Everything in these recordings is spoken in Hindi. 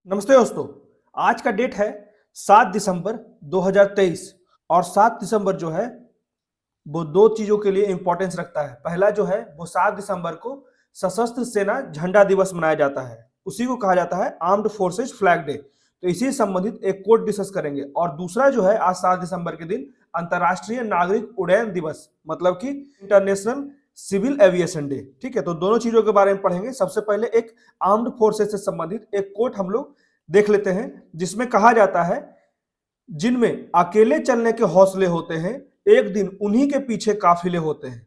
नमस्ते दोस्तों। आज का डेट है 7 दिसंबर 2023 और 7 दिसंबर जो है वो दो चीजों के लिए इंपॉर्टेंस रखता है। पहला जो है वो 7 दिसंबर को सशस्त्र सेना झंडा दिवस मनाया जाता है, उसी को कहा जाता है आर्म्ड फोर्सेज फ्लैग डे। तो इसी से संबंधित एक कोड डिस्कस करेंगे। और दूसरा जो है आज 7 दिसंबर के दिन अंतर्राष्ट्रीय नागरिक उड्डयन दिवस मतलब कि इंटरनेशनल सिविल एविएशन डे। ठीक है, तो दोनों चीजों के बारे में पढ़ेंगे। सबसे पहले एक आर्म्ड फोर्सेज से संबंधित एक कोट हम लोग देख लेते हैं, जिसमें कहा जाता है जिनमें अकेले चलने के हौसले होते हैं, एक दिन उन्हीं के पीछे काफिले होते हैं।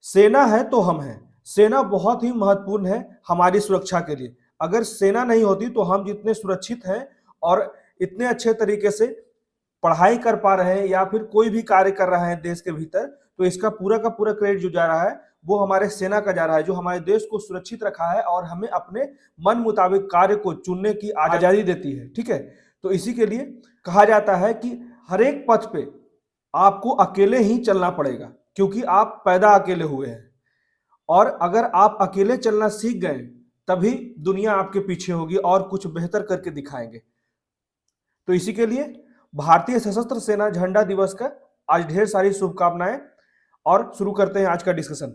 सेना है तो हम हैं। सेना बहुत ही महत्वपूर्ण है हमारी सुरक्षा के लिए। अगर सेना नहीं होती तो हम जितने सुरक्षित हैं और इतने अच्छे तरीके से पढ़ाई कर पा रहे हैं या फिर कोई भी कार्य कर रहे हैं देश के भीतर, तो इसका पूरा का पूरा क्रेडिट जो जा रहा है वो हमारे सेना का जा रहा है, जो हमारे देश को सुरक्षित रखा है और हमें अपने मन मुताबिक कार्य को चुनने की आजादी देती है। ठीक है, तो इसी के लिए कहा जाता है कि हर एक पथ पे आपको अकेले ही चलना पड़ेगा, क्योंकि आप पैदा अकेले हुए हैं। और अगर आप अकेले चलना सीख गए तभी दुनिया आपके पीछे होगी और कुछ बेहतर करके दिखाएंगे। तो इसी के लिए भारतीय सशस्त्र सेना झंडा दिवस का आज ढेर सारी शुभकामनाएं। और शुरू करते हैं आज का डिस्कशन।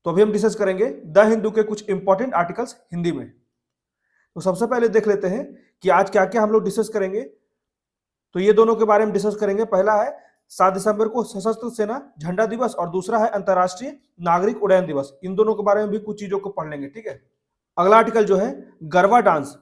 तो अभी हम डिस्कस करेंगे द हिंदू के कुछ इंपॉर्टेंट आर्टिकल्स हिंदी में। तो सबसे पहले देख लेते हैं कि आज क्या क्या हम लोग डिस्कस करेंगे। तो ये दोनों के बारे में डिस्कस करेंगे। पहला है 7 दिसंबर को सशस्त्र सेना झंडा दिवस और दूसरा है अंतर्राष्ट्रीय नागरिक उड्डयन दिवस। इन दोनों के बारे में भी कुछ चीजों को पढ़ लेंगे। ठीक है, अगला आर्टिकल जो है गरबा डांस,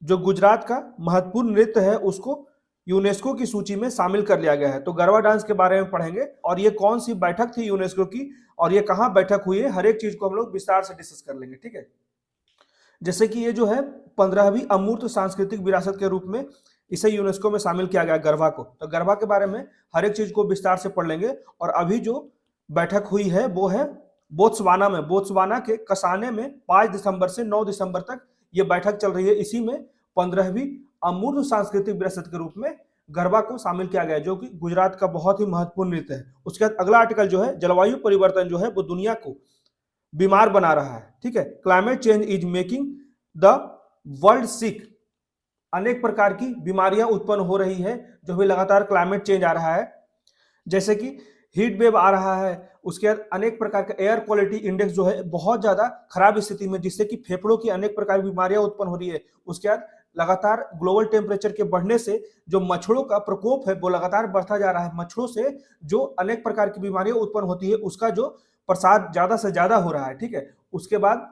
जो गुजरात का महत्वपूर्ण नृत्य है, उसको यूनेस्को की सूची में शामिल कर लिया गया है। तो गरबा डांस के बारे में पढ़ेंगे और ये कौन सी बैठक थी यूनेस्को की और ये कहां बैठक हुई है, हर एक चीज को हम लोग विस्तार से डिस्कस कर लेंगे। ठीक है, जैसे कि ये जो है 15वीं अमूर्त सांस्कृतिक विरासत के रूप में इसे यूनेस्को में शामिल किया गया गरबा को। तो गरबा के बारे में हर एक चीज को विस्तार से पढ़ लेंगे। और अभी जो बैठक हुई है वो है बोत्सवाना में, बोत्सवाना के कसाने में 5 दिसंबर से 9 दिसंबर तक ये बैठक चल रही है। इसी में 15वीं अमूर्त सांस्कृतिक विरासत के रूप में गरबा को शामिल किया गया है, जो कि गुजरात का बहुत ही महत्वपूर्ण नृत्य है। उसके बाद अगला आर्टिकल जो है जलवायु परिवर्तन जो है वो दुनिया को बीमार बना रहा है। ठीक है, climate change is making the world sick. अनेक प्रकार की बीमारियां उत्पन्न हो रही है जो भी लगातार क्लाइमेट चेंज आ रहा है, जैसे कि हीट वेव आ रहा है। उसके बाद अनेक प्रकार का एयर क्वालिटी इंडेक्स जो है बहुत ज्यादा खराब स्थिति में, जिससे कि फेफड़ों की अनेक प्रकार की बीमारियां उत्पन्न हो रही है। उसके बाद लगातार ग्लोबल टेम्परेचर के बढ़ने से जो मच्छरों का प्रकोप है वो लगातार बढ़ता जा रहा है। मच्छरों से जो अनेक प्रकार की बीमारियां उत्पन्न होती है उसका जो प्रसार ज्यादा से ज्यादा हो रहा है। ठीक है, उसके बाद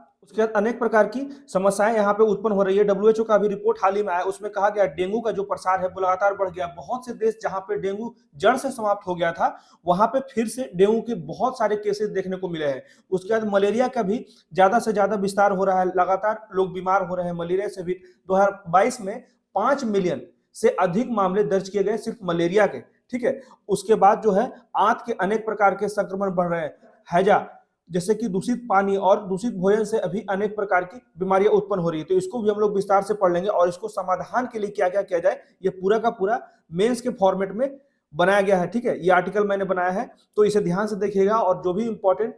अनेक प्रकार की समस्याएं यहाँ पे उत्पन्न हो रही है। डब्ल्यूएचओ का भी रिपोर्ट हाल ही में आया, उसमें कहा गया डेंगू का जो प्रसार है वो लगातार बढ़ गया। बहुत से देश जहां पे डेंगू जड़ से समाप्त हो गया था, वहां पे फिर से डेंगू के बहुत सारे केसेस देखने को मिले हैं। उसके बाद मलेरिया का भी ज्यादा से ज्यादा विस्तार हो रहा है, लगातार लोग बीमार हो रहे हैं मलेरिया से भी। 2022 में 5 मिलियन से अधिक मामले दर्ज किए गए सिर्फ मलेरिया के। ठीक है, उसके बाद जो है आंत के अनेक प्रकार के संक्रमण बढ़ रहे हैं। हैजा, जैसे कि दूषित पानी और दूषित भोजन से अभी अनेक प्रकार की बीमारियां उत्पन्न हो रही है। तो इसको भी हम लोग विस्तार से पढ़ लेंगे और इसको समाधान के लिए क्या क्या किया जाए ये पूरा का पूरा मेंस के फॉर्मेट में बनाया गया है। ठीक है, ये आर्टिकल मैंने बनाया है, तो इसे ध्यान से देखिएगा और जो भी इंपॉर्टेंट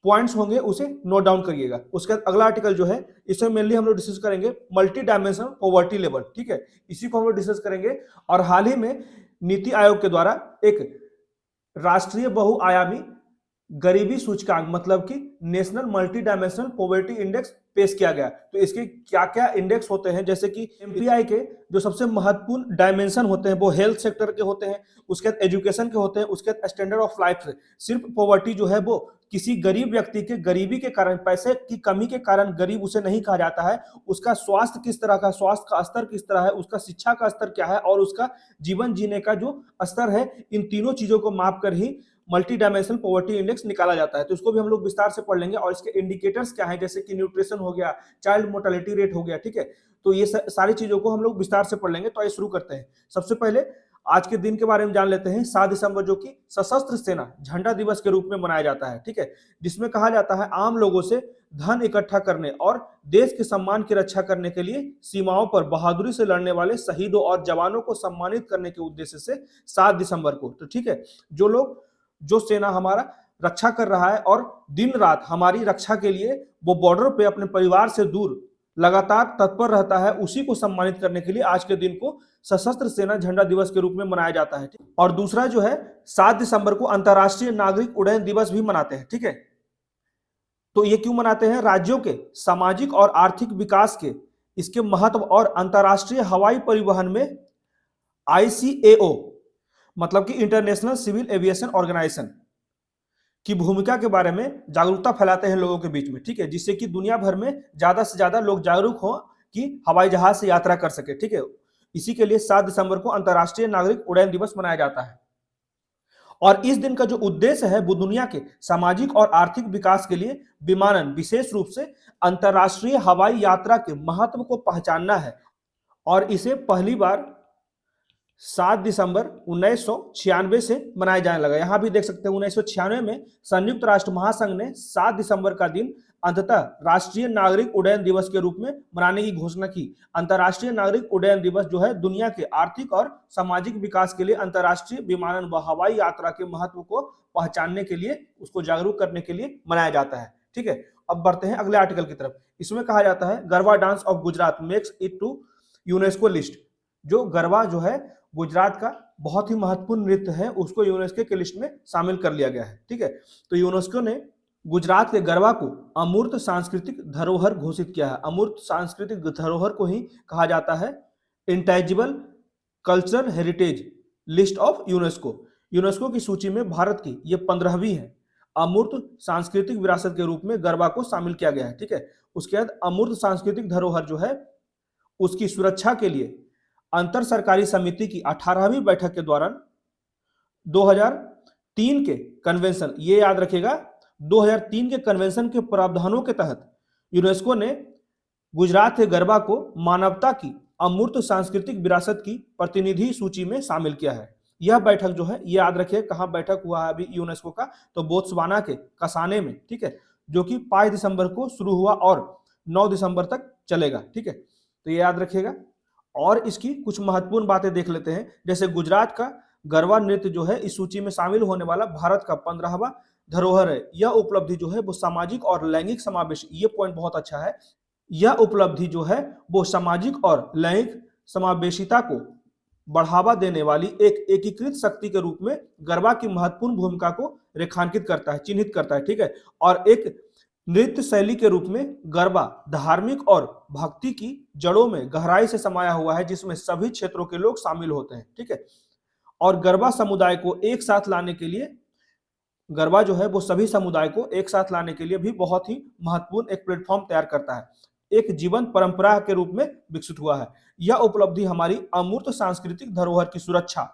पॉइंट्स होंगे उसे नोट डाउन करिएगा। उसके बाद अगला आर्टिकल जो है इसमें मेनली हम लोग डिस्कस करेंगे मल्टी डायमेंशनल पॉवर्टी लेवल। ठीक है, इसी को हम लोग डिस्कस करेंगे। और हाल ही में नीति आयोग के द्वारा एक राष्ट्रीय बहुआयामी गरीबी सूचकांक मतलब कि national multi dimensional poverty index पेश किया गया। तो इसके क्या क्या इंडेक्स होते हैं, जैसे कि एमपीआई के जो सबसे महत्वपूर्ण डायमेंशन होते हैं वो हेल्थ सेक्टर के होते हैं, उसके बाद एजुकेशन के होते हैं, उसके बाद स्टैंडर्ड ऑफ लाइफ से। सिर्फ पॉवर्टी जो है वो किसी गरीब व्यक्ति के गरीबी के कारण, पैसे की कमी के कारण गरीब उसे नहीं कहा जाता है। उसका स्वास्थ्य किस तरह का, स्वास्थ्य का स्तर किस तरह है, उसका शिक्षा का स्तर क्या है और उसका जीवन जीने का जो स्तर है, इन तीनों चीजों को माप कर ही मल्टी डायमेंशनल पॉवर्टी इंडेक्स निकाला जाता है। तो इसको भी हम लोग विस्तार से पढ़ लेंगे और इसके इंडिकेटर्स क्या हैं, जैसे कि न्यूट्रिशन हो गया, चाइल्ड मोर्टेलिटी रेट हो गया। ठीक है, तो ये सारी चीजों को हम लोग विस्तार से पढ़ लेंगे। तो आइए शुरू करते हैं। सबसे पहले आज के दिन के बारे में जान लेते हैं। 7 दिसंबर जो कि सशस्त्र सेना झंडा दिवस के रूप में मनाया जाता है। ठीक है, जिसमें कहा जाता है आम लोगों से धन इकट्ठा करने और देश के सम्मान की रक्षा करने के लिए सीमाओं पर बहादुरी से लड़ने वाले शहीदों और जवानों को सम्मानित करने के उद्देश्य से 7 दिसंबर को। तो ठीक है, जो सेना हमारा रक्षा कर रहा है और दिन रात हमारी रक्षा के लिए वो बॉर्डर पे अपने परिवार से दूर लगातार तत्पर रहता है, उसी को सम्मानित करने के लिए आज के दिन को सशस्त्र सेना झंडा दिवस के रूप में मनाया जाता है। और दूसरा जो है 7 दिसंबर को अंतर्राष्ट्रीय नागरिक उड्डयन दिवस भी मनाते हैं। ठीक है, तो ये क्यों मनाते हैं? राज्यों के सामाजिक और आर्थिक विकास के इसके महत्व और अंतर्राष्ट्रीय हवाई परिवहन में ICAO मतलब कि इंटरनेशनल सिविल एविएशन ऑर्गेनाइजेशन की भूमिका के बारे में जागरूकता फैलाते हैं लोगों के बीच में। ठीक है, जिससे कि दुनिया भर में ज्यादा से ज्यादा लोग जागरूक हो कि हवाई जहाज से यात्रा कर सके। ठीक है, इसी के लिए 7 दिसंबर को अंतर्राष्ट्रीय नागरिक उड्डयन दिवस मनाया जाता है। और इस दिन का जो उद्देश्य है वो दुनिया के सामाजिक और आर्थिक विकास के लिए विमानन, विशेष रूप से अंतर्राष्ट्रीय हवाई यात्रा के महत्व को पहचानना है। और इसे पहली बार 7 दिसंबर 1996 से मनाया जाने लगा। यहां भी देख सकते हैं 1996 में संयुक्त राष्ट्र महासंघ ने 7 दिसंबर का दिन अंततः राष्ट्रीय नागरिक उड्डयन दिवस के रूप में मनाने की घोषणा की। अंतर्राष्ट्रीय नागरिक उड्डयन दिवस जो है दुनिया के आर्थिक और सामाजिक विकास के लिए अंतर्राष्ट्रीय विमानन व हवाई यात्रा के महत्व को पहचानने के लिए, उसको जागरूक करने के लिए मनाया जाता है। ठीक है, अब बढ़ते हैं अगले आर्टिकल की तरफ। इसमें कहा जाता है garba dance of Gujarat makes it to UNESCO list. जो गरबा जो है गुजरात का बहुत ही महत्वपूर्ण नृत्य है, उसको यूनेस्को के लिस्ट में शामिल कर लिया गया है। ठीक है, तो यूनेस्को ने गुजरात के गरबा को अमूर्त सांस्कृतिक धरोहर घोषित किया है। अमूर्त सांस्कृतिक धरोहर को ही कहा जाता है intangible cultural heritage list of UNESCO. UNESCO की सूची में भारत की ये 15वीं है। अमूर्त सांस्कृतिक विरासत के रूप में गरबा को शामिल किया गया है। ठीक है, उसके बाद अमूर्त सांस्कृतिक धरोहर जो है उसकी सुरक्षा के लिए अंतर सरकारी समिति की 18वीं बैठक के दौरान 2003 के कन्वेंशन, ये याद रखिएगा, 2003 के कन्वेंशन के प्रावधानों के तहत यूनेस्को ने गुजरात के गरबा को मानवता की अमूर्त सांस्कृतिक विरासत की प्रतिनिधि सूची में शामिल किया है। यह बैठक जो है, ये याद रखिए कहां बैठक हुआ है अभी यूनेस्को का, तो बोत्सवाना के कसाने में। ठीक है, जो कि 5 दिसंबर को शुरू हुआ और 9 दिसंबर तक चलेगा। ठीक है, तो ये याद रखिएगा। और इसकी कुछ महत्वपूर्ण बातें देख लेते हैं, जैसे गुजरात का गरबा नृत्य जो है इस सूची में शामिल होने वाला भारत का 15वां धरोहर है। यह उपलब्धि जो है वो सामाजिक और लैंगिक समावेश, ये पॉइंट बहुत अच्छा है, यह उपलब्धि जो है वो सामाजिक और लैंगिक समावेशिता को बढ़ावा देने वाली एक एकीकृत शक्ति के रूप में गरबा की महत्वपूर्ण भूमिका को रेखांकित करता है, चिन्हित करता है। ठीक है, और एक नृत्य शैली के रूप में गरबा धार्मिक और भक्ति की जड़ों में गहराई से समाया हुआ है, जिसमें सभी क्षेत्रों के लोग शामिल होते हैं। ठीक है, और गरबा समुदाय को एक साथ लाने के लिए, गरबा जो है वो सभी समुदाय को एक साथ लाने के लिए भी बहुत ही महत्वपूर्ण एक प्लेटफॉर्म तैयार करता है, एक जीवंत परंपरा के रूप में विकसित हुआ है। यह उपलब्धि हमारी अमूर्त सांस्कृतिक धरोहर की सुरक्षा,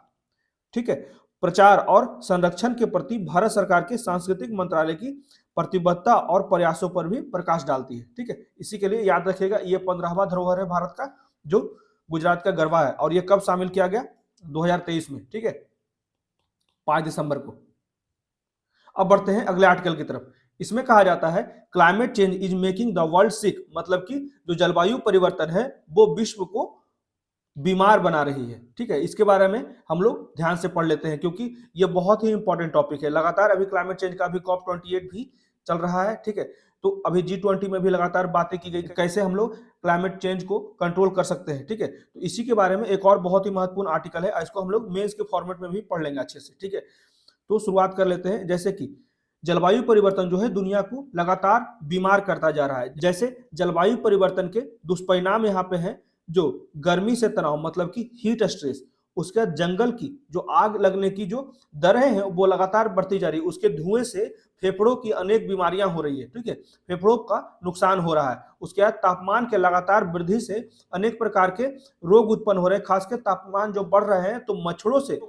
ठीक है, प्रचार और संरक्षण के प्रति भारत सरकार के सांस्कृतिक मंत्रालय की प्रतिबद्धता और प्रयासों पर भी प्रकाश डालती है। ठीक है, इसी के लिए याद रखिएगा ये 15वां धरोहर है भारत का, जो गुजरात का गरबा है, और ये कब शामिल किया गया? 2023 में। ठीक है, 5 दिसंबर को। अब बढ़ते हैं अगले आर्टिकल की तरफ। इसमें कहा जाता है climate change is making the world sick, मतलब कि जो जलवायु परिवर्तन है वो विश्व को बीमार बना रही है। ठीक है, इसके बारे में हम लोग ध्यान से पढ़ लेते हैं, क्योंकि ये बहुत ही इंपॉर्टेंट टॉपिक है। लगातार अभी क्लाइमेट चेंज का अभी COP28 भी चल रहा है। ठीक है, तो अभी G20 में भी लगातार बातें की गई कैसे हम लोग क्लाइमेट चेंज को कंट्रोल कर सकते हैं। ठीक है, तो इसी के बारे में एक और बहुत ही महत्वपूर्ण आर्टिकल है, इसको हम लोग मेंस के फॉर्मेट में भी पढ़ लेंगे अच्छे से। ठीक है, तो शुरुआत कर लेते हैं। जैसे कि जलवायु परिवर्तन जो है दुनिया को लगातार बीमार करता जा रहा है। जैसे जलवायु परिवर्तन के दुष्परिणाम यहाँ पे हैं, जो गर्मी से तनाव मतलब कि हीट स्ट्रेस, उसके बाद जंगल की जो आग लगने की जो दरें हैं वो लगातार बढ़ती जा रही है, उसके धुएं से फेफड़ों की अनेक बीमारियां हो रही है। ठीक है, फेफड़ों का नुकसान हो रहा है। उसके बाद तापमान के लगातार वृद्धि से अनेक प्रकार के रोग उत्पन्न हो रहे हैं, खासकर तापमान जो बढ़ रहे हैं तो मच्छरों से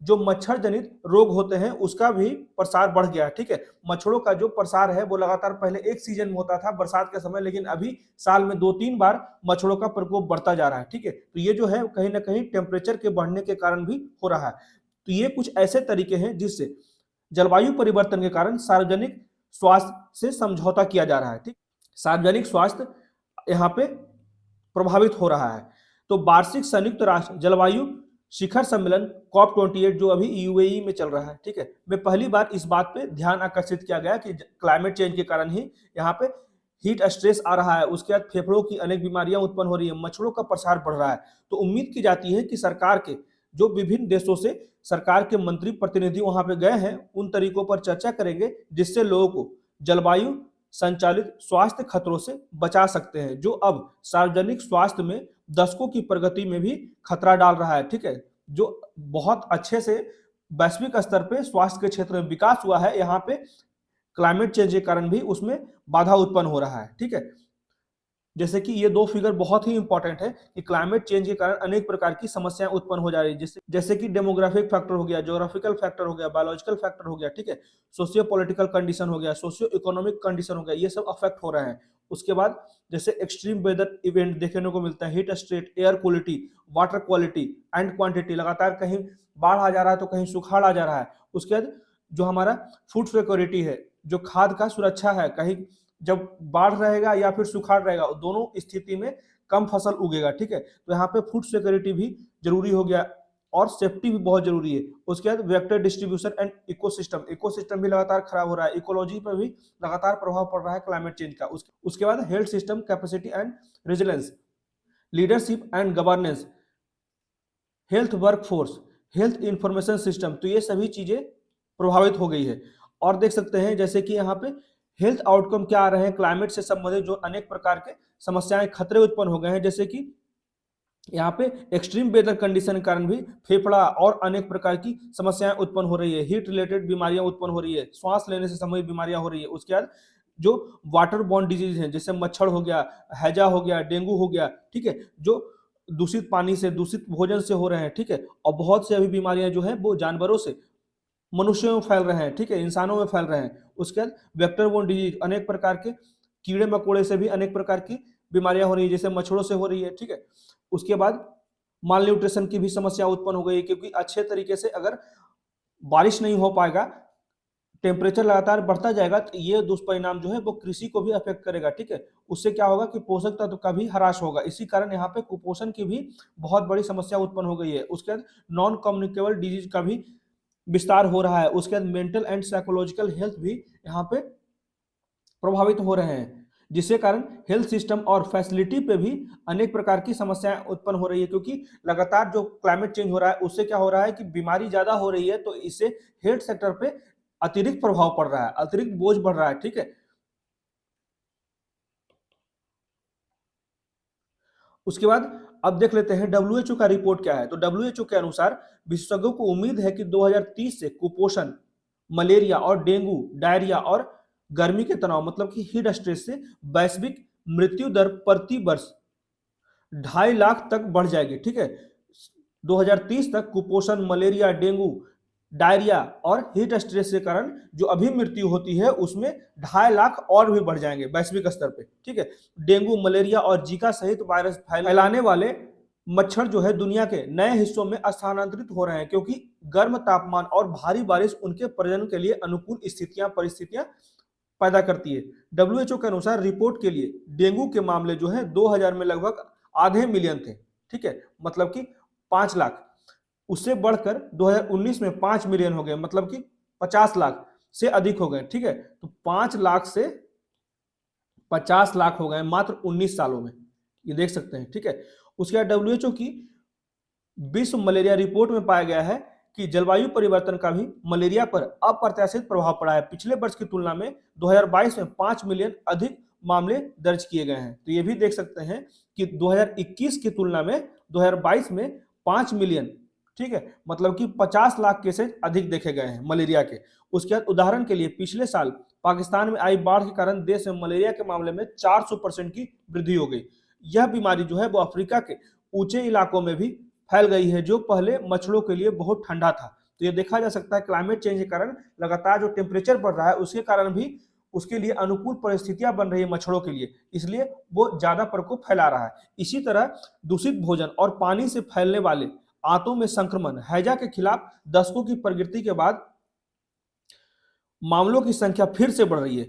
जो मच्छर जनित रोग होते हैं उसका भी प्रसार बढ़ गया है। ठीक है, मच्छरों का जो प्रसार है वो लगातार पहले एक सीजन में होता था बरसात के समय, लेकिन अभी साल में 2-3 बार मच्छरों का प्रकोप बढ़ता जा रहा है। ठीक है, तो ये जो है कहीं ना कहीं टेम्परेचर के बढ़ने के कारण भी हो रहा है। तो ये कुछ ऐसे तरीके हैं जिससे जलवायु परिवर्तन के कारण सार्वजनिक स्वास्थ्य से समझौता किया जा रहा है। ठीक, सार्वजनिक स्वास्थ्य यहाँ पे प्रभावित हो रहा है। तो वार्षिक संयुक्त राष्ट्र जलवायु शिखर सम्मेलन COP28 जो अभी UAE में चल रहा है, ठीक है, में पहली बार इस बात पे ध्यान आकर्षित किया गया कि क्लाइमेट चेंज के कारण ही यहाँ पे हीट स्ट्रेस आ रहा है, उसके बाद फेफड़ों की अनेक बीमारियां उत्पन्न हो रही है, मच्छरों का प्रसार बढ़ रहा है। तो उम्मीद की जाती है कि सरकार के जो विभिन्न देशों से सरकार के मंत्री प्रतिनिधि वहां पे गए हैं, उन तरीकों पर चर्चा करेंगे जिससे लोगों को जलवायु संचालित स्वास्थ्य खतरों से बचा सकते हैं, जो अब सार्वजनिक स्वास्थ्य में दशकों की प्रगति में भी खतरा डाल रहा है। ठीक है, जो बहुत अच्छे से वैश्विक स्तर पे स्वास्थ्य के क्षेत्र में विकास हुआ है, यहाँ पे क्लाइमेट चेंज के कारण भी उसमें बाधा उत्पन्न हो रहा है। ठीक है, जैसे कि ये दो फिगर बहुत ही इंपॉर्टेंट है कि क्लाइमेट चेंज के कारण अनेक प्रकार की समस्याएं उत्पन्न हो जा रही है, जैसे कि डेमोग्राफिक फैक्टर हो गया, ज्योग्राफिकल फैक्टर हो गया, बायोलॉजिकल फैक्टर हो गया। ठीक है, सोशियो पॉलिटिकल कंडीशन हो गया, सोशियो इकोनॉमिक कंडीशन हो गया, ये सब अफेक्ट हो रहे हैं। उसके बाद जैसे एक्सट्रीम वेदर इवेंट देखने को मिलता है, heat stress, air quality, water quality and quantity, लगातार कहीं बाढ़ आ जा रहा है तो कहीं सुखाड़ आ जा रहा है। उसके बाद जो हमारा फूड सिक्योरिटी है, जो खाद्य का सुरक्षा है, कहीं जब बाढ़ रहेगा या फिर सुखाड़ रहेगा, दोनों स्थिति में कम फसल उगेगा। ठीक है, तो यहाँ पे फूड सिक्योरिटी भी जरूरी हो गया और सेफ्टी भी बहुत जरूरी है। उसके बाद वेक्टर डिस्ट्रीब्यूशन एंड इकोसिस्टम भी लगातार खराब हो रहा है, इकोलॉजी पर भी लगातार प्रभाव पड़ रहा है क्लाइमेट चेंज का। उसके बाद health system capacity and resilience, leadership and governance, health workforce, health information system, तो ये सभी चीजें प्रभावित हो गई है। और देख सकते हैं जैसे कि यहाँ पे हेल्थ आउटकम क्या आ रहे हैं, क्लाइमेट से संबंधित जो अनेक प्रकार के समस्याएं, खतरे उत्पन्न हो गए हैं, जैसे कि यहाँ पे एक्सट्रीम वेदर कंडीशन के कारण भी फेफड़ा और अनेक प्रकार की समस्याएं उत्पन्न हो रही है, हीट रिलेटेड बीमारियां उत्पन्न हो रही है, श्वास लेने से संबंधित बीमारियां हो रही है। उसके बाद जो वाटर बॉर्न डिजीज है, जैसे मच्छर हो गया, हैजा हो गया, डेंगू हो गया। ठीक है, जो दूषित पानी से, दूषित भोजन से हो रहे हैं। ठीक है, और बहुत से अभी बीमारियां जो है वो जानवरों से मनुष्यों में फैल रहे हैं। ठीक है, इंसानों में फैल रहे हैं। उसके बाद वेक्टर बोर्न डिजीज, अनेक प्रकार के कीड़े मकोड़े से भी अनेक प्रकार की बीमारियां हो रही है, जैसे मच्छरों से हो रही है। ठीक है, उसके बाद माल न्यूट्रिशन की भी समस्या उत्पन्न हो गई है, क्योंकि अच्छे तरीके से अगर बारिश नहीं हो पाएगा, टेम्परेचर लगातार बढ़ता जाएगा, तो ये दुष्परिणाम जो है वो कृषि को भी अफेक्ट करेगा। ठीक है, उससे क्या होगा कि पोषक तत्व का भी ह्रास होगा, इसी कारण यहाँ पे कुपोषण की भी बहुत बड़ी समस्या उत्पन्न हो गई है। उसके बाद नॉन कम्युनिकेबल डिजीज का भी विस्तार हो रहा है। उसके बाद मेंटल एंड साइकोलॉजिकल हेल्थ भी यहाँ पे प्रभावित हो रहे हैं, जिसके कारण हेल्थ सिस्टम और फैसिलिटी पे भी अनेक प्रकार की समस्याएं उत्पन्न हो रही है, क्योंकि लगातार जो क्लाइमेट चेंज हो रहा है उससे क्या हो रहा है कि बीमारी ज्यादा हो रही है, तो इससे हेल्थ सेक्टर पे अतिरिक्त प्रभाव पड़ रहा है, अतिरिक्त बोझ बढ़ रहा है। ठीक है, उसके बाद अब देख लेते हैं डब्ल्यूएचओ का रिपोर्ट क्या है। तो डब्ल्यूएचओ के अनुसार विशेषज्ञों को उम्मीद है कि 2030 से कुपोषण, मलेरिया और डेंगू, डायरिया और गर्मी के तनाव मतलब कि हीट स्ट्रेस से वैश्विक मृत्यु दर प्रति वर्ष 2.5 लाख तक बढ़ जाएगी। ठीक है, 2030 तक कुपोषण, मलेरिया, डेंगू, डायरिया और हीट स्ट्रेस के कारण जो अभी मृत्यु होती है उसमें 2.5 लाख और भी बढ़ जाएंगे वैश्विक स्तर पे। ठीक है, डेंगू, मलेरिया और जीका सहित वायरस फैलाने वाले मच्छर जो है दुनिया के नए हिस्सों में स्थानांतरित हो रहे हैं, क्योंकि गर्म तापमान और भारी बारिश उनके प्रजनन के लिए अनुकूल परिस्थितियां पैदा करती है। डब्ल्यूएचओ के अनुसार रिपोर्ट के लिए डेंगू के मामले जो है 2000 में लगभग आधे मिलियन थे। ठीक है, मतलब कि 5 लाख, उससे बढ़कर 2019 में 5 मिलियन हो गए, मतलब कि 50 लाख से अधिक हो गए। ठीक है, तो 5 लाख से 50 लाख हो गए मात्र 19 सालों में, ये देख सकते हैं। ठीक है, उसके बाद डब्ल्यूएचओ की विश्व मलेरिया रिपोर्ट में पाया गया है कि जलवायु परिवर्तन का भी मलेरिया पर अप्रत्याशित प्रभाव पड़ा है। पिछले वर्ष की तुलना में 2022 में 5 मिलियन अधिक मामले दर्ज किए गए हैं। तो ये भी देख सकते हैं कि 2021 की तुलना में 2022 में 5 मिलियन, ठीक है, मतलब कि 50 लाख केसेज अधिक देखे गए हैं मलेरिया के। उसके बाद उदाहरण के लिए पिछले साल पाकिस्तान में आई बाढ़ के कारण देश में मलेरिया के मामले में 400% की वृद्धि हो गई। यह बीमारी जो है वो अफ्रीका के ऊंचे इलाकों में भी फैल गई है, जो पहले मच्छरों के लिए बहुत ठंडा था। तो ये देखा जा सकता है क्लाइमेट चेंज के कारण लगातार जो टेम्परेचर बढ़ रहा है उसके कारण भी उसके लिए अनुकूल परिस्थितियां बन रही है मच्छरों के लिए, इसलिए वो ज्यादा प्रकोप फैला रहा है। इसी तरह दूषित भोजन और पानी से फैलने वाले आंतों में संक्रमण, हैजा के खिलाफ दशकों की प्रगति के बाद मामलों की संख्या फिर से बढ़ रही है,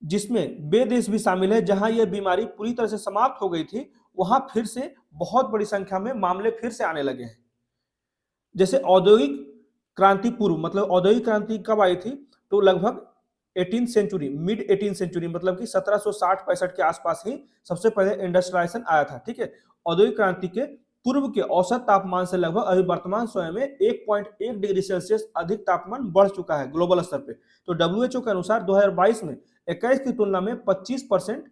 जिसमें वे देश भी शामिल है जहां यह बीमारी पूरी तरह से समाप्त हो गई थी, वहां फिर से बहुत बड़ी संख्या में मामले फिर से आने लगे हैं। जैसे औद्योगिक क्रांति पूर्व, मतलब औद्योगिक क्रांति कब आई थी, तो लगभग 18th century, mid 18th century मतलब कि 1760-65 के आसपास ही सबसे पहले इंडस्ट्रियलाइजेशन आया था। ठीक है, औद्योगिक क्रांति के पूर्व के औसत तापमान से लगभग अभी वर्तमान समय में 1.1 डिग्री सेल्सियस अधिक तापमान बढ़ चुका है ग्लोबल स्तर पे। तो डब्ल्यूएचओ के अनुसार 2022 में 21 की तुलना में 25%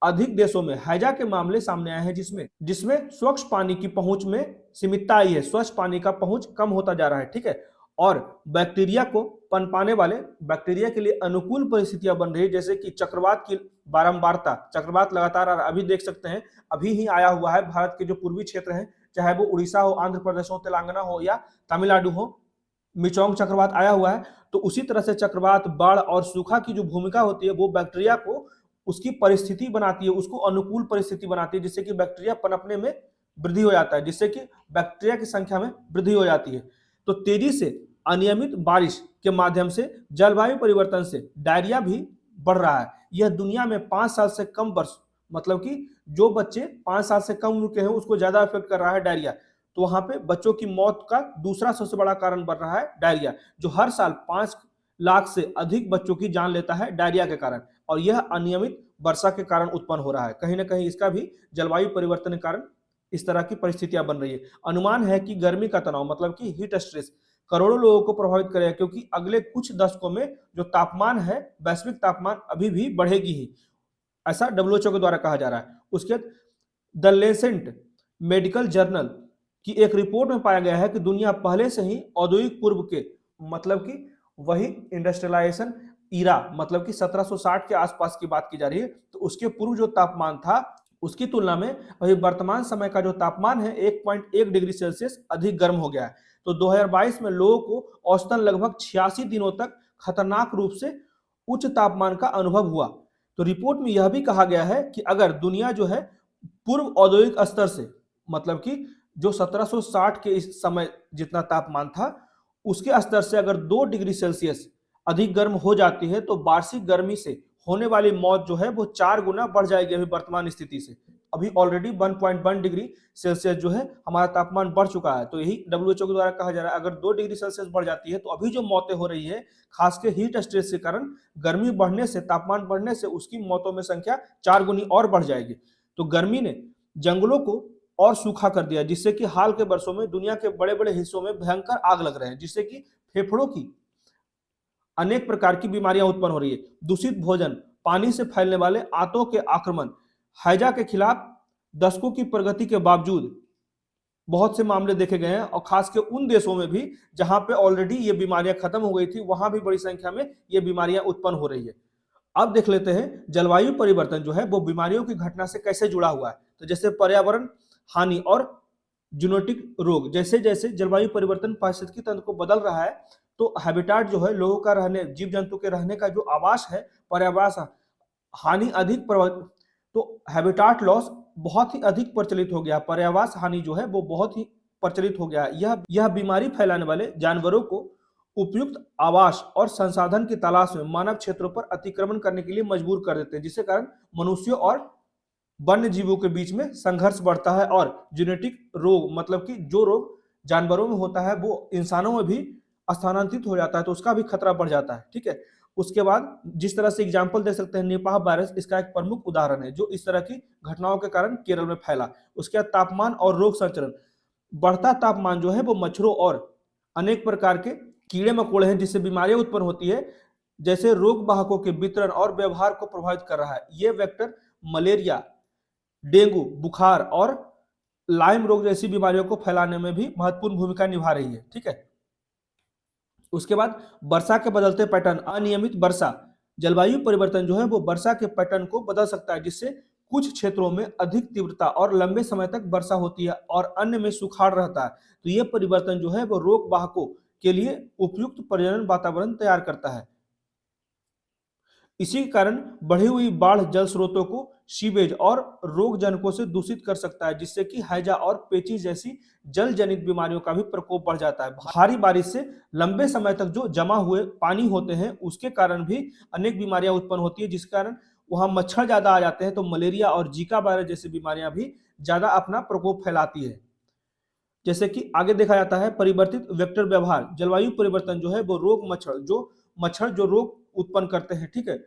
अधिक देशों में हैजा के मामले सामने आए हैं, जिसमें स्वच्छ पानी की पहुंच में सीमितता आई है, स्वच्छ पानी का पहुंच कम होता जा रहा है। ठीक है, और बैक्टीरिया को पनपाने वाले बैक्टीरिया के लिए अनुकूल परिस्थितियां बन रही है, जैसे कि चक्रवात की बारंबारता, चक्रवात लगातार आ रहा है। अभी देख सकते हैं, अभी ही आया हुआ है भारत के जो पूर्वी क्षेत्र हैं, चाहे वो उड़ीसा हो, आंध्र प्रदेश हो, तेलंगाना हो या तमिलनाडु हो, मिचोंग चक्रवात आया हुआ है। तो उसी तरह से चक्रवात, बाढ़ और सूखा की जो भूमिका होती है वो बैक्टीरिया को उसकी परिस्थिति बनाती है, उसको अनुकूल परिस्थिति बनाती है, जिससे कि बैक्टीरिया पनपने में वृद्धि हो जाता है, जिससे कि बैक्टीरिया की संख्या में वृद्धि हो जाती है। तो तेजी से अनियमित बारिश के माध्यम से जलवायु परिवर्तन से डायरिया भी बढ़ रहा है। यह दुनिया में 5 साल से कम वर्ष, मतलब कि जो बच्चे 5 साल से कम उम्र के हैं उसको ज्यादा इफेक्ट कर रहा है डायरिया। तो वहां पे बच्चों की मौत का दूसरा सबसे बड़ा कारण बन रहा है डायरिया, जो हर साल 5 लाख से अधिक बच्चों की जान लेता है डायरिया के कारण, और यह अनियमित वर्षा के कारण उत्पन्न हो रहा है। कहीं ना कहीं इसका भी जलवायु परिवर्तन के कारण इस तरह की परिस्थितियां बन रही है। अनुमान है कि गर्मी का तनाव, मतलब कि हीट स्ट्रेस, करोड़ों लोगों को प्रभावित करेगा, क्योंकि अगले कुछ दशकों में जो तापमान है, वैश्विक तापमान अभी भी बढ़ेगी ही, ऐसा डब्ल्यूएचओ के द्वारा कहा जा रहा है। उसके द लेंसेट मेडिकल जर्नल की एक रिपोर्ट में पाया गया है कि दुनिया पहले से ही औद्योगिक पूर्व के, मतलब कि वही इंडस्ट्रियलाइजेशन ईरा, मतलब कि 1760 के आसपास की बात की जा रही है, तो उसके पूर्व जो तापमान था उसकी तुलना में अभी वर्तमान समय का जो तापमान है 1.1 डिग्री सेल्सियस अधिक गर्म हो गया है। तो 2022 में लोगों को औसतन लगभग 86 दिनों तक खतरनाक रूप से उच्च तापमान का अनुभव हुआ। तो रिपोर्ट में यह भी कहा गया है कि अगर दुनिया जो है पूर्व औद्योगिक स्तर से, मतलब कि जो 1760 के इस समय जितना तापमान था उसके स्तर से अगर 2 डिग्री सेल्सियस अधिक गर्म हो जाती है, तो वार्षिक गर्मी से होने वाली मौत जो है वो 4 गुना बढ़ जाएगी अभी वर्तमान स्थिति से। अभी ऑलरेडी 1.1 डिग्री सेल्सियस जो है हमारा तापमान बढ़ चुका है। तो यही डब्ल्यूएचओ के द्वारा कहा जा रहा है, अगर 2 डिग्री सेल्सियस बढ़ जाती है तो अभी जो मौतें हो रही है खासकर हीट स्ट्रेस के कारण, गर्मी बढ़ने से, तापमान बढ़ने से उसकी मौतों में संख्या 4 गुनी और बढ़ जाएगी। तो गर्मी ने जंगलों को और सूखा कर दिया, जिससे कि हाल के वर्षों में दुनिया के बड़े बड़े हिस्सों में भयंकर आग लग रहे हैं, जिससे कि फेफड़ों की अनेक प्रकार की बीमारियां उत्पन्न हो रही है। दूषित भोजन, पानी से फैलने वाले आंतों के आक्रमण, हैजा के खिलाफ दशकों की प्रगति के बावजूद बहुत से मामले देखे गए हैं, और खासकर उन देशों में भी जहां पे ऑलरेडी ये बीमारियां खत्म हो गई थी, वहां भी बड़ी संख्या में ये बीमारियां उत्पन्न हो रही है। अब देख लेते हैं जलवायु परिवर्तन जो है वो बीमारियों की घटना से कैसे जुड़ा हुआ है। तो जैसे पर्यावरण हानि और जेनेटिक रोग, जैसे जैसे जलवायु परिवर्तन पारिस्थितिकी तंत्र को बदल रहा है, तो हैबिटाट जो है लोगों का रहने, जीव जंतु के रहने का जो आवास है, पर्यावास हानि अधिक तो हैबिटाट लॉस बहुत ही अधिक प्रचलित हो गया, पर्यावास हानि जो है वो बहुत ही प्रचलित हो गया। यह बीमारी फैलाने वाले जानवरों को उपयुक्त आवास और संसाधन की तलाश में मानव क्षेत्रों पर अतिक्रमण करने के लिए मजबूर कर देते हैं, जिसके कारण मनुष्यों और वन्य जीवों के बीच में संघर्ष बढ़ता है, और जेनेटिक रोग, मतलब कि जो रोग जानवरों में होता है वो इंसानों में भी स्थानांतरित हो जाता है, तो उसका भी खतरा बढ़ जाता है। ठीक है, उसके बाद जिस तरह से एग्जाम्पल दे सकते हैं, निपाह वायरस इसका एक प्रमुख उदाहरण है, जो इस तरह की घटनाओं के कारण केरल में फैला। उसके बाद तापमान और रोग संचरण, बढ़ता तापमान जो है वो मच्छरों और अनेक प्रकार के कीड़े मकोड़े हैं जिससे बीमारियां उत्पन्न होती है, जैसे रोग वाहकों के वितरण और व्यवहार को प्रभावित कर रहा है। ये वेक्टर मलेरिया, डेंगू, बुखार और लाइम रोग जैसी बीमारियों को फैलाने में भी महत्वपूर्ण भूमिका निभा रही है। ठीक है, उसके बाद वर्षा के बदलते पैटर्न, अनियमित वर्षा, जलवायु परिवर्तन जो है वो वर्षा के पैटर्न को बदल सकता है, जिससे कुछ क्षेत्रों में अधिक तीव्रता और लंबे समय तक वर्षा होती है और अन्य में सुखाड़ रहता है। तो ये परिवर्तन जो है वो रोग वाहकों के लिए उपयुक्त प्रजनन वातावरण तैयार करता है। इसी के कारण बढ़ी हुई बाढ़ जल स्रोतों को सीवेज और रोग जनकों से दूषित कर सकता है, जिससे कि हैजा और पेचिश जैसी जल जनित बीमारियों का भी प्रकोप बढ़ जाता है। भारी बारिश से लंबे समय तक जो जमा हुए पानी होते हैं उसके कारण भी अनेक बीमारियां उत्पन्न होती है, जिस कारण वहां मच्छर ज्यादा आ जाते हैं, तो मलेरिया और जीका वायरस जैसी बीमारियां भी ज्यादा अपना प्रकोप फैलाती है। जैसे कि आगे देखा जाता है परिवर्तित वेक्टर व्यवहार, जलवायु परिवर्तन जो है वो रोग मच्छर जो रोग उत्पन्न करते हैं, ठीक है।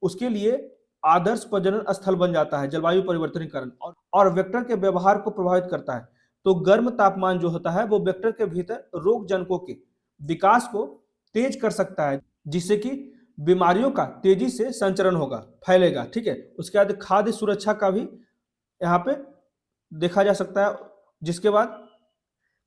उसके लिए आदर्श प्रजनन स्थल बन जाता है जलवायु परिवर्तन के कारण, और वेक्टर के व्यवहार को प्रभावित करता है। तो गर्म तापमान जो होता है वो वेक्टर के भीतर रोग जनकों के विकास को तेज कर सकता है, जिससे कि बीमारियों का तेजी से संचरण होगा, फैलेगा, ठीक है। उसके बाद खाद्य सुरक्षा का भी यहाँ पे देखा जा सकता है, जिसके बाद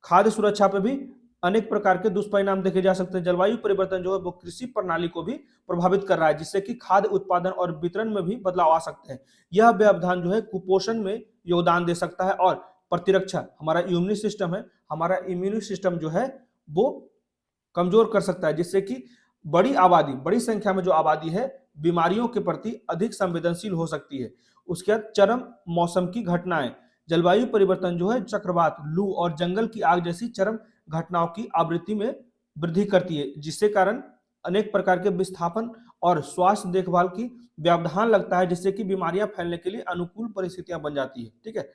खाद्य सुरक्षा पे भी अनेक प्रकार के दुष्परिणाम देखे जा सकते हैं। जलवायु परिवर्तन जो है वो कृषि प्रणाली को भी प्रभावित कर रहा है, जिससे कि खाद्य उत्पादन और वितरण में भी बदलाव आ सकते हैं। यह व्यवधान जो है कुपोषण में योगदान दे सकता है, और प्रतिरक्षा, हमारा इम्यून सिस्टम है, हमारा इम्यून सिस्टम जो है वो कमजोर कर सकता है, जिससे कि बड़ी संख्या में जो आबादी है बीमारियों के प्रति अधिक संवेदनशील हो सकती है। उसके बाद चरम मौसम की घटनाएं, जलवायु परिवर्तन जो है चक्रवात, लू और जंगल की आग जैसी चरम घटनाओं की आवृत्ति में वृद्धि करती है, जिससे कारण अनेक प्रकार के विस्थापन और स्वास्थ्य देखभाल की व्यवधान लगता है, जिससे कि बीमारियां फैलने के लिए अनुकूल परिस्थितियां बन जाती है, ठीक है।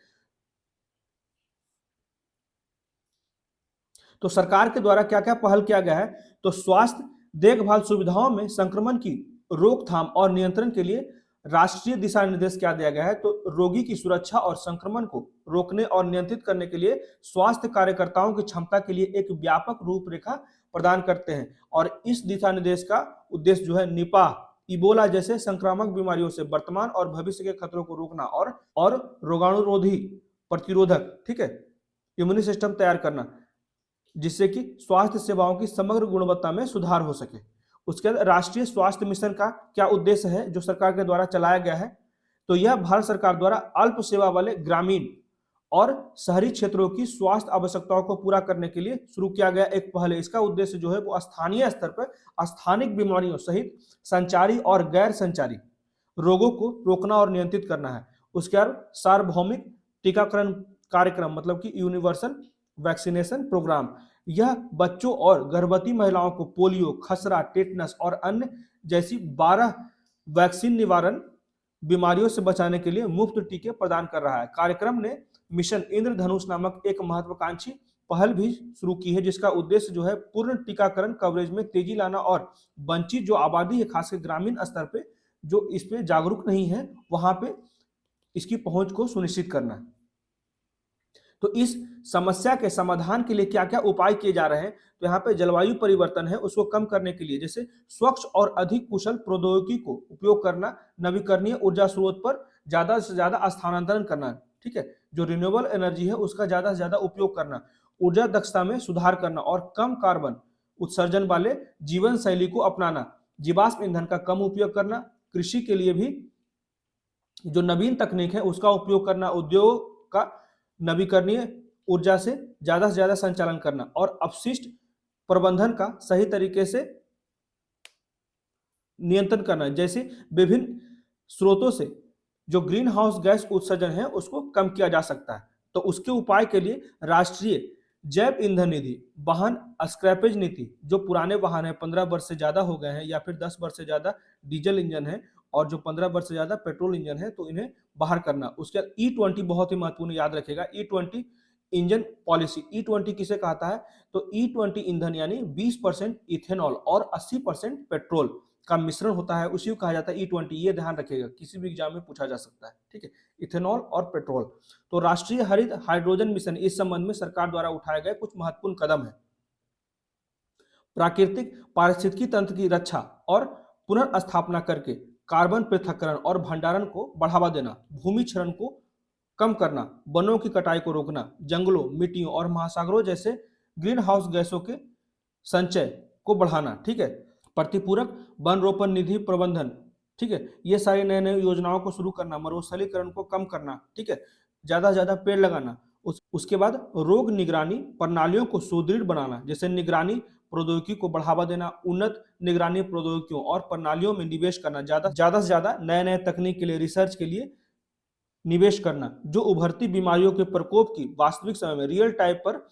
तो सरकार के द्वारा क्या क्या पहल किया गया है, तो स्वास्थ्य देखभाल सुविधाओं में संक्रमण की रोकथाम और नियंत्रण के लिए राष्ट्रीय दिशा निर्देश क्या दिया गया है, तो रोगी की सुरक्षा और संक्रमण को रोकने और नियंत्रित करने के लिए स्वास्थ्य कार्यकर्ताओं की क्षमता के लिए एक व्यापक रूपरेखा प्रदान करते हैं। और इस दिशा निर्देश का उद्देश्य जो है निपाह, इबोला जैसे संक्रामक बीमारियों से वर्तमान और भविष्य के खतरों को रोकना और रोगाणुरोधी प्रतिरोधक, ठीक है, इम्यून सिस्टम तैयार करना, जिससे कि स्वास्थ्य सेवाओं की समग्र गुणवत्ता में सुधार हो सके। उसके बाद राष्ट्रीय स्वास्थ्य मिशन का क्या उद्देश्य है जो सरकार के द्वारा चलाया गया है, तो यह भारत सरकार द्वारा अल्प सेवा वाले ग्रामीण और शहरी क्षेत्रों की स्वास्थ्य आवश्यकताओं को पूरा करने के लिए शुरू किया गया एक पहल है। इसका उद्देश्य जो है वो स्थानीय स्तर पर स्थानिक बीमारियों सहित संचारी और गैर संचारी रोगों को रोकना और नियंत्रित करना है। उसके बाद सार्वभौमिक टीकाकरण कार्यक्रम, मतलब कि यूनिवर्सल वैक्सीनेशन प्रोग्राम, यह बच्चों और गर्भवती महिलाओं को पोलियो, खसरा, टेटनस और अन्य जैसी 12 वैक्सीन निवारण बीमारियों से बचाने के लिए मुफ्त टीके प्रदान कर रहा है। कार्यक्रम ने मिशन इंद्रधनुष नामक एक महत्वाकांक्षी पहल भी शुरू की है, जिसका उद्देश्य जो है पूर्ण टीकाकरण कवरेज में तेजी लाना और वंचित जो आबादी है, खासकर ग्रामीण स्तर पे जो इस पे जागरूक नहीं है, वहां पे इसकी पहुंच को सुनिश्चित करना। तो इस समस्या के समाधान के लिए क्या क्या उपाय किए जा रहे हैं, तो यहाँ पे जलवायु परिवर्तन है उसको कम करने के लिए जैसे स्वच्छ और अधिक कुशल प्रौद्योगिकी को उपयोग करना, नवीकरणीय ऊर्जा स्रोत पर ज्यादा से ज्यादा स्थानांतरण करना, ठीक है, जो रिन्यूएबल एनर्जी है उसका ज्यादा से ज्यादा उपयोग करना, ऊर्जा दक्षता में सुधार करना और कम कार्बन उत्सर्जन वाले जीवन शैली को अपनाना, जीवाश्म ईंधन का कम उपयोग करना, कृषि के लिए भी जो नवीन तकनीक है उसका उपयोग करना, उद्योग का नवीकरणीय ऊर्जा से ज्यादा संचालन करना और अपशिष्ट प्रबंधन का सही तरीके से नियंत्रण करना, जैसे विभिन्न स्रोतों से जो ग्रीन हाउस गैस उत्सर्जन है उसको कम किया जा सकता है। तो उसके उपाय के लिए राष्ट्रीय जैव ईंधन निधि, वाहन स्क्रैपेज नीति, जो पुराने वाहन है 15 वर्ष से ज्यादा हो गए हैं या फिर 10 वर्ष से ज्यादा डीजल इंजन है और जो 15 वर्ष से ज्यादा पेट्रोल इंजन है तो इन्हें बाहर करना। उसके बाद E20 बहुत ही महत्वपूर्ण, याद रखेगा, E20 इंजन पॉलिसी। E20 किसे कहता है, तो E20 ईंधन यानी 20% इथेनॉल और 80% पेट्रोल का मिश्रण होता है, उसी को कहा जाता है E20। ये ध्यान रखेगा, किसी भी एग्जाम में पूछा जा सकता है, ठीक है, इथेनॉल और पेट्रोल। तो राष्ट्रीय हरित हाइड्रोजन मिशन, इस संबंध में सरकार द्वारा उठाए गए कुछ महत्वपूर्ण कदम है। प्राकृतिक पारिस्थितिकी तंत्र की रक्षा और पुनर्स्थापना करके कार्बन पृथक्करण और भंडारण को बढ़ावा देना, भूमि क्षरण को कम करना, वनों की कटाई को रोकना, जंगलों, मिट्टियों और महासागरों जैसे ग्रीन हाउस गैसों के संचय को बढ़ाना, ठीक है, प्रतिपूरक वन रोपण निधि प्रबंधन, ठीक है, ये सारी नए नए योजनाओं को शुरू करना, मरुस्थलीकरण को कम करना, ठीक है, ज्यादा से ज्यादा पेड़ लगाना। उसके बाद रोग निगरानी प्रणालियों को सुदृढ़ बनाना, जैसे निगरानी प्रौद्योगिकी को बढ़ावा देना, उन्नत निगरानी प्रौद्योगिकियों और प्रणालियों में निवेश करना, ज्यादा से ज्यादा नए नए तकनीक के लिए, रिसर्च के लिए निवेश करना, जो उभरती बीमारियों के प्रकोप की वास्तविक समय में रियल टाइम पर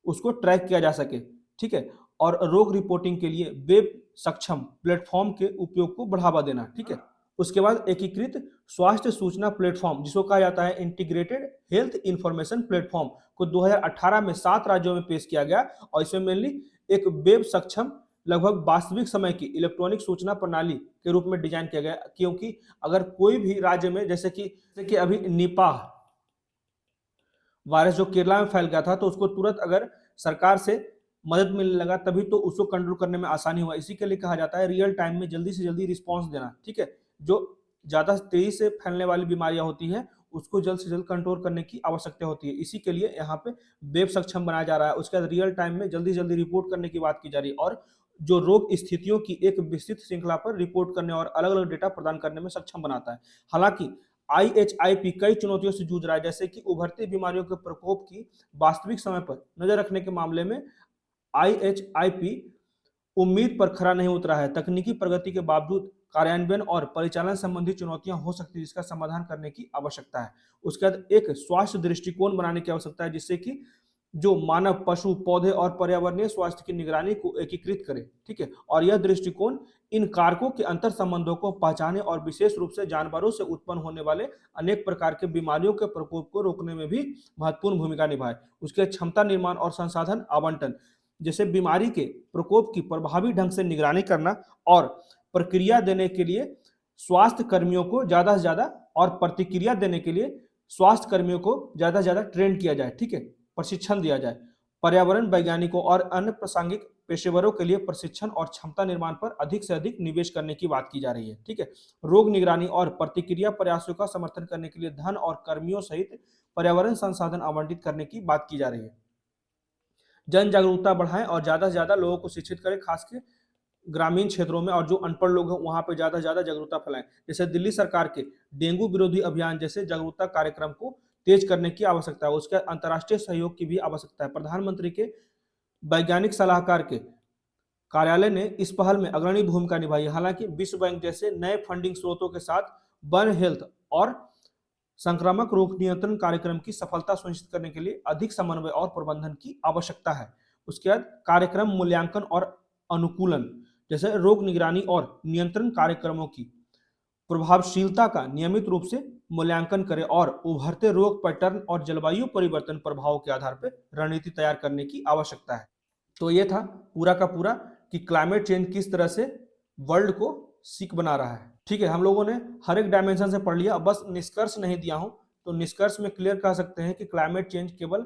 उसको ट्रैक किया जा सके, ठीक है, और रोग रिपोर्टिंग के लिए वेब सक्षम प्लेटफॉर्म के उपयोग को बढ़ावा देना, ठीक है। उसके बाद एकीकृत स्वास्थ्य सूचना प्लेटफॉर्म, जिसको कहा जाता है इंटीग्रेटेड हेल्थ इंफॉर्मेशन प्लेटफॉर्म, को 2018 में 7 राज्यों में पेश किया गया और इसमें मेनली एक वेब सक्षम लगभग वास्तविक समय की इलेक्ट्रॉनिक सूचना प्रणाली के रूप में डिजाइन किया गया, क्योंकि अगर कोई भी राज्य में जैसे कि अभी निपाह वायरस जो केरला में फैल गया था, तो उसको तुरंत अगर सरकार से मदद मिलने लगा तभी तो उसको कंट्रोल करने में आसानी हुआ। इसी के लिए कहा जाता है रियल टाइम में जल्दी से जल्दी रिस्पॉन्स देना, ठीक है। जो ज्यादा तेजी से फैलने वाली बीमारियां होती हैं उसको जल्द से जल्द कंट्रोल करने की आवश्यकता होती है। इसी के लिए यहाँ पे वेब सक्षम बनाया जा रहा है। उसके बाद रियल टाइम में जल्दी जल्दी रिपोर्ट करने की बात की जा रही है और जो रोग स्थितियों की एक विस्तृत श्रृंखला पर रिपोर्ट करने और अलग अलग डेटा प्रदान करने में सक्षम बनाता है। हालांकि IHIP कई चुनौतियों से जूझ रहा है, जैसे कि उभरती बीमारियों के प्रकोप की वास्तविक समय पर नजर रखने के मामले में IHIP उम्मीद पर खरा नहीं उतरा है। तकनीकी प्रगति के बावजूद कार्यान्वयन और परिचालन संबंधी चुनौतियां हो सकती है, जिसका समाधान करने की आवश्यकता है। उसके बाद एक स्वास्थ्य दृष्टिकोण बनाने की आवश्यकता है, जिससे कि जो मानव, पशु, पौधे और पर्यावरणीय स्वास्थ्य की निगरानी को एकीकृत करे, ठीक है। और यह दृष्टिकोण इन कारकों के अंतर संबंधों को पहचाने और विशेष रूप से जानवरों से उत्पन्न होने वाले अनेक प्रकार के बीमारियों के प्रकोप को रोकने में भी महत्वपूर्ण भूमिका निभाए। उसके क्षमता निर्माण और संसाधन आवंटन, जैसे बीमारी के प्रकोप की प्रभावी ढंग से निगरानी करना और प्रक्रिया देने के लिए स्वास्थ्य कर्मियों को ज्यादा से ज्यादा और प्रतिक्रिया देने के लिए स्वास्थ्य कर्मियों को ज्यादा से ज्यादा ट्रेन किया जाए, ठीक है, प्रशिक्षण दिया जाए। पर्यावरण वैज्ञानिकों और अन्य प्रासंगिक पेशेवरों के लिए प्रशिक्षण और क्षमता निर्माण पर अधिक से अधिक निवेश करने की बात की जा रही है, ठीक है। रोग निगरानी और प्रतिक्रिया प्रयासों का समर्थन करने के लिए धन और कर्मियों सहित पर्यावरण संसाधन आवंटित करने की बात की जा रही है। जन जागरूकता बढ़ाएं और ज्यादा से ज्यादा लोगों को शिक्षित करें, खासकर ग्रामीण क्षेत्रों में, और जो अनपढ़ लोग हैं वहां पे ज्यादा से ज्यादा जागरूकता फैलाएं। जैसे दिल्ली सरकार के डेंगू विरोधी अभियान जैसे जागरूकता कार्यक्रम को तेज करने की आवश्यकता है। उसके अंतर्राष्ट्रीय सहयोग की भी आवश्यकता है। प्रधानमंत्री के वैज्ञानिक सलाहकार के कार्यालय ने इस पहल में अग्रणी भूमिका निभाई है। हालांकि विश्व बैंक जैसे नए फंडिंग स्रोतों के साथ वन हेल्थ और संक्रामक रोग नियंत्रण कार्यक्रम की सफलता सुनिश्चित करने के लिए अधिक समन्वय और प्रबंधन की आवश्यकता है। उसके बाद कार्यक्रम मूल्यांकन और अनुकूलन, जैसे रोग निगरानी और नियंत्रण कार्यक्रमों की प्रभावशीलता का नियमित रूप से मूल्यांकन करें और उभरते रोग पैटर्न और जलवायु परिवर्तन प्रभावों के आधार पर रणनीति तैयार करने की आवश्यकता है। तो ये था पूरा का पूरा कि क्लाइमेट चेंज किस तरह से वर्ल्ड को सिक बना रहा है, ठीक है। हम लोगों ने हर एक डायमेंशन से पढ़ लिया, बस निष्कर्ष नहीं दिया हूं। तो निष्कर्ष में क्लियर कह सकते हैं कि क्लाइमेट चेंज केवल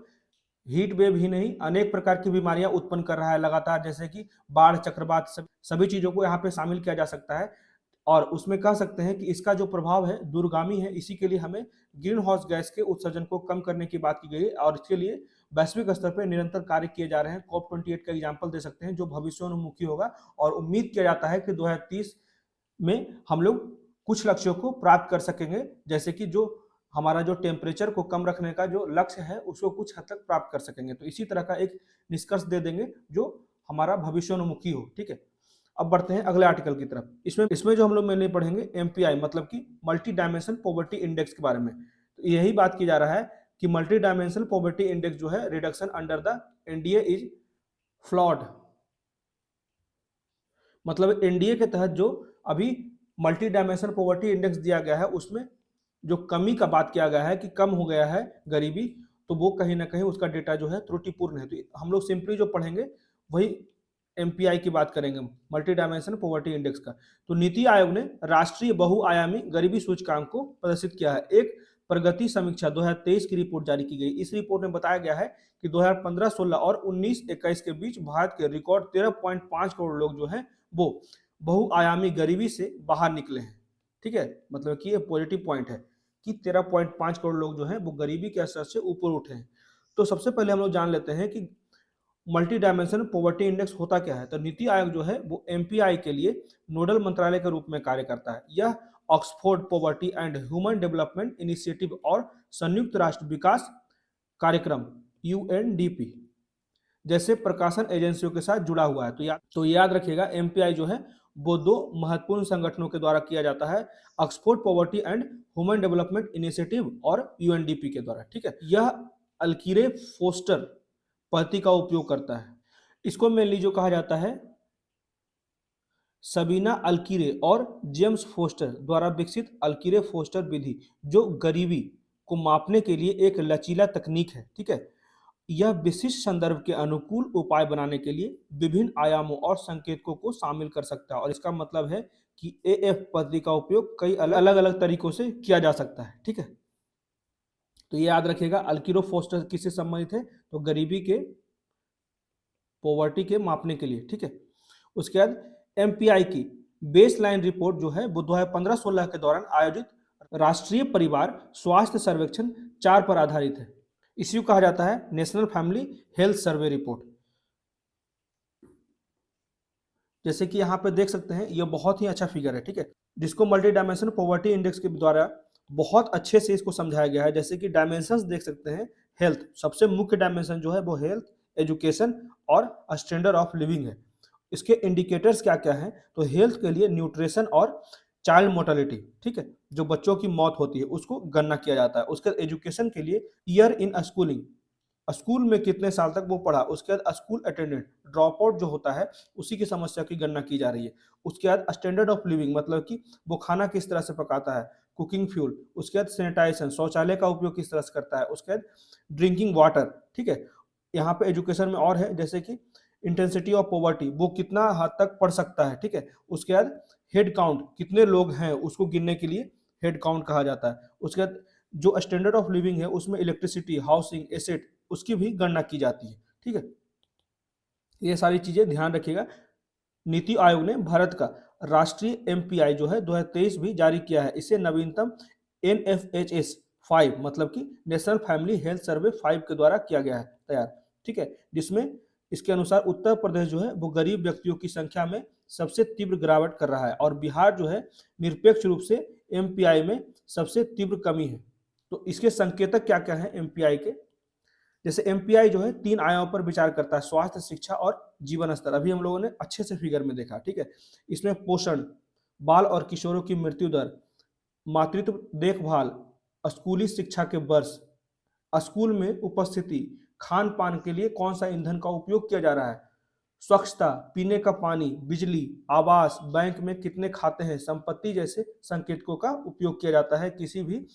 हीट वेव ही नहीं, अनेक प्रकार की बीमारियां उत्पन्न कर रहा है लगातार, जैसे कि बाढ़, चक्रवात, सभी चीजों को यहाँ पे शामिल किया जा सकता है। और उसमें कह सकते हैं कि इसका जो प्रभाव है दूरगामी है। इसी के लिए हमें ग्रीन हाउस गैस के उत्सर्जन को कम करने की बात की गई है और इसके लिए वैश्विक स्तर पर निरंतर कार्य किए जा रहे हैं। COP28 का एग्जाम्पल दे सकते हैं, जो भविष्योन्मुखी होगा और उम्मीद किया जाता है कि 2030 में हम लोग कुछ लक्ष्यों को प्राप्त कर सकेंगे, जैसे कि जो हमारा जो टेम्परेचर को कम रखने का जो लक्ष्य है उसको कुछ हद तक प्राप्त कर सकेंगे। तो इसी तरह का एक निष्कर्ष दे देंगे जो हमारा भविष्योन्मुखी हो, ठीक है। अब बढ़ते हैं अगले आर्टिकल की तरफ। इसमें जो हम लोग मैंने पढ़ेंगे MPI मतलब कि मल्टी डायमेंशनल पॉवर्टी इंडेक्स के बारे में। तो यही बात की जा रहा है कि मल्टी डायमेंशनल पॉवर्टी इंडेक्स जो है reduction under the NDA is flawed. मतलब NDA के तहत जो अभी मल्टी डायमेंशनल पॉवर्टी इंडेक्स दिया गया है उसमें जो कमी का बात किया गया है कि कम हो गया है गरीबी, तो वो कहीं ना कहीं उसका डेटा जो है त्रुटिपूर्ण है। तो हम लोग सिंपली जो पढ़ेंगे वही MPI की बात करेंगे, मल्टी डायमेंशनल पॉवर्टी इंडेक्स का। तो नीति आयोग ने राष्ट्रीय बहुआयामी गरीबी सूचकांक को प्रदर्शित किया है। एक प्रगति समीक्षा 2023 की रिपोर्ट जारी की गई। इस रिपोर्ट में बताया गया है कि 2015-16 और 19-21 के बीच भारत के रिकॉर्ड 13.5 करोड़ लोग जो हैं वो बहुआयामी गरीबी से बाहर निकले हैं, ठीक है। मतलब कि ये पॉजिटिव पॉइंट है कि 13.5 करोड़ लोग जो हैं वो गरीबी के स्तर से ऊपर उठे हैं। तो सबसे पहले हम लोग जान लेते हैं कि मल्टी डायमेंशनल पॉवर्टी इंडेक्स होता क्या है। तो नीति आयोग जो है वो MPI के लिए नोडल मंत्रालय के रूप में कार्य करता है। यह Oxford poverty and human development initiative और संयुक्त राष्ट्र विकास कार्यक्रम UNDP जैसे प्रकाशन एजेंसियों के साथ जुड़ा हुआ है। तो याद रखिएगा MPI जो है वो दो महत्वपूर्ण संगठनों के द्वारा किया जाता है, Oxford poverty and human development initiative और UNDP के द्वारा, ठीक है। यह अल्कीरे फोस्टर पद्धति का उपयोग करता है। इसको मेनली जो कहा जाता है सबीना अल्कीरे और जेम्स फोस्टर द्वारा विकसित अल्कीरे फोस्टर विधि, जो गरीबी को मापने के लिए एक लचीला तकनीक है, ठीक है। यह विशिष्ट संदर्भ के अनुकूल उपाय बनाने के लिए विभिन्न आयामों और संकेतकों को शामिल कर सकता है। और इसका मतलब है कि एएफ पद्धति का उपयोग कई अलग अलग तरीकों से किया जा सकता है। ठीक है, तो ये याद रखिएगा। अल्किरो फोस्टर किससे संबंधित है? तो गरीबी के, पॉवर्टी के मापने के लिए। ठीक है, उसके बाद एमपीआई की बेसलाइन रिपोर्ट जो है वो 2015-16 के दौरान आयोजित राष्ट्रीय परिवार स्वास्थ्य सर्वेक्षण 4 पर आधारित है। इसी को कहा जाता है national family health survey report. जैसे कि यहाँ पे देख सकते हैं, ये बहुत ही अच्छा फिगर है। ठीक है, जिसको मल्टी डायमेंशन पॉवर्टी इंडेक्स के द्वारा बहुत अच्छे से इसको समझाया गया है। जैसे कि डायमेंशंस देख सकते हैं, हेल्थ सबसे मुख्य डायमेंशन जो है वो हेल्थ, एजुकेशन और स्टैंडर्ड ऑफ लिविंग है। इसके इंडिकेटर्स क्या क्या हैं? तो हेल्थ के लिए न्यूट्रिशन और चाइल्ड मोर्टेलिटी, ठीक है, जो बच्चों की मौत होती है उसको गणना किया जाता है। उसके बाद एजुकेशन के लिए ईयर इन स्कूलिंग, स्कूल में कितने साल तक वो पढ़ा। उसके बाद स्कूल अटेंडेंट, ड्रॉप आउट जो होता है उसी की समस्या की गणना की जा रही है। उसके बाद स्टैंडर्ड ऑफ लिविंग, मतलब कि वो खाना किस तरह से पकाता है, कुकिंग फ्यूल। उसके बाद सैनिटाइजेशन, शौचालय का उपयोग किस तरह से करता है। उसके बाद ड्रिंकिंग वाटर। ठीक है, यहाँ पे एजुकेशन में और है, जैसे कि इंटेंसिटी ऑफ पॉवर्टी, वो कितना हद तक पढ़ सकता है। ठीक है, उसके बाद हेड काउंट, कितने लोग हैं उसको गिनने के लिए हेड काउंट कहा जाता है। उसके बाद जो स्टैंडर्ड ऑफ लिविंग है उसमें इलेक्ट्रिसिटी, हाउसिंग, एसेट, उसकी भी गणना की जाती है। ठीक है, ये सारी चीजें ध्यान रखिएगा। नीति आयोग ने भारत का राष्ट्रीय एमपीआई जो है 2023 भी जारी किया है। इसे नवीनतम NFHS 5 मतलब कि नेशनल फैमिली हेल्थ सर्वे 5 के द्वारा किया गया है तैयार। ठीक है, जिसमें इसके अनुसार उत्तर प्रदेश जो है वो गरीब व्यक्तियों की संख्या में सबसे तीव्र गिरावट कर रहा है और बिहार जो है निरपेक्ष रूप से एमपीआई में सबसे तीव्र कमी है। तो इसके संकेतक क्या क्या है एमपीआई के? जैसे एमपीआई जो है 3 आयामों पर विचार करता है, स्वास्थ्य, शिक्षा और जीवन स्तर। अभी हम लोगों ने अच्छे से फिगर में देखा। ठीक है, इसमें पोषण, बाल और किशोरों की मृत्यु दर, मातृत्व देखभाल, स्कूली शिक्षा के वर्ष, स्कूल में उपस्थिति, खान पान के लिए कौन सा ईंधन का उपयोग किया जा रहा है, स्वच्छता, पीने का पानी, बिजली, आवास, बैंक में कितने खाते हैं, संपत्ति जैसे संकेतकों का उपयोग किया जाता है किसी भी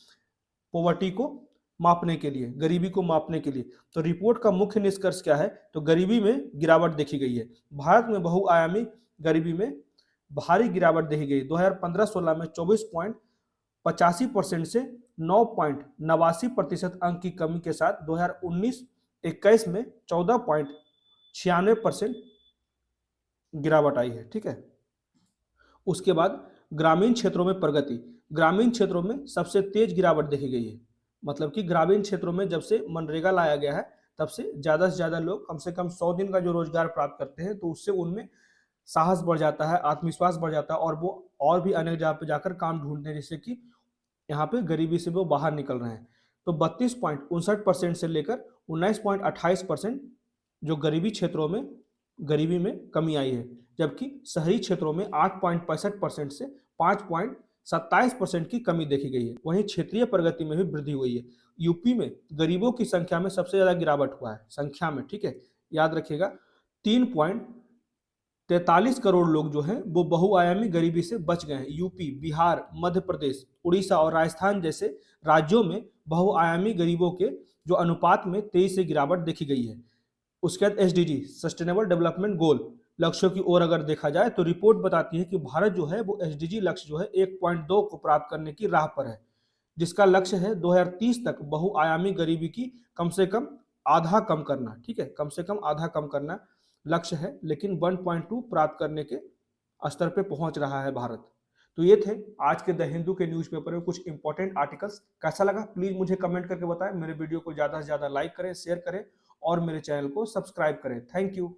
पॉवर्टी को मापने के लिए, गरीबी को मापने के लिए। तो रिपोर्ट का मुख्य निष्कर्ष क्या है? तो गरीबी में गिरावट देखी गई है। भारत में बहुआयामी गरीबी में भारी गिरावट देखी गई। 2015-16 में 24.85% से 9.89% अंक की कमी के साथ 2019-21 में 14.96% गिरावट आई है। ठीक है, उसके बाद ग्रामीण क्षेत्रों में प्रगति। ग्रामीण क्षेत्रों में सबसे तेज गिरावट देखी गई है। मतलब कि ग्रामीण क्षेत्रों में जब से मनरेगा लाया गया है तब से ज्यादा लोग कम से कम 100 दिन का जो रोजगार प्राप्त करते हैं, तो उससे उनमें साहस बढ़ जाता है, आत्मविश्वास बढ़ जाता है और वो और भी अनेक जगह पे जाकर काम ढूंढते हैं, जिससे कि यहाँ पे गरीबी से वो बाहर निकल रहे हैं। तो 32.59% से लेकर 19.28% जो गरीबी क्षेत्रों में गरीबी में कमी आई है, जबकि शहरी क्षेत्रों में 8.65% से 5.27% की कमी देखी गई है। वहीं क्षेत्रीय प्रगति में भी वृद्धि हुई है। यूपी में गरीबों की संख्या में सबसे ज्यादा गिरावट हुआ है, संख्या में। ठीक है, याद रखिएगा, 3.43 करोड़ लोग जो हैं वो बहुआयामी गरीबी से बच गए हैं। यूपी, बिहार, मध्य प्रदेश, उड़ीसा और राजस्थान जैसे राज्यों में बहुआयामी गरीबों के जो अनुपात में तेजी से गिरावट देखी गई है। उसके बाद SDG, सस्टेनेबल डेवलपमेंट गोल, लक्ष्यों की ओर अगर देखा जाए तो रिपोर्ट बताती है कि भारत जो है वो SDG लक्ष्य जो है 1.2 को प्राप्त करने की राह पर है, जिसका लक्ष्य है 2030 तक बहुआयामी गरीबी की कम से कम आधा कम करना। ठीक है, कम से कम आधा कम करना लक्ष्य है, लेकिन 1.2 प्राप्त करने के स्तर पे पहुंच रहा है भारत। तो ये थे आज के द हिंदू के न्यूज़पेपर में कुछ इंपॉर्टेंट आर्टिकल्स। कैसा लगा प्लीज मुझे कमेंट करके बताएं। मेरे वीडियो को ज्यादा से ज्यादा लाइक करें, शेयर करें और मेरे चैनल को सब्सक्राइब करें। Thank you.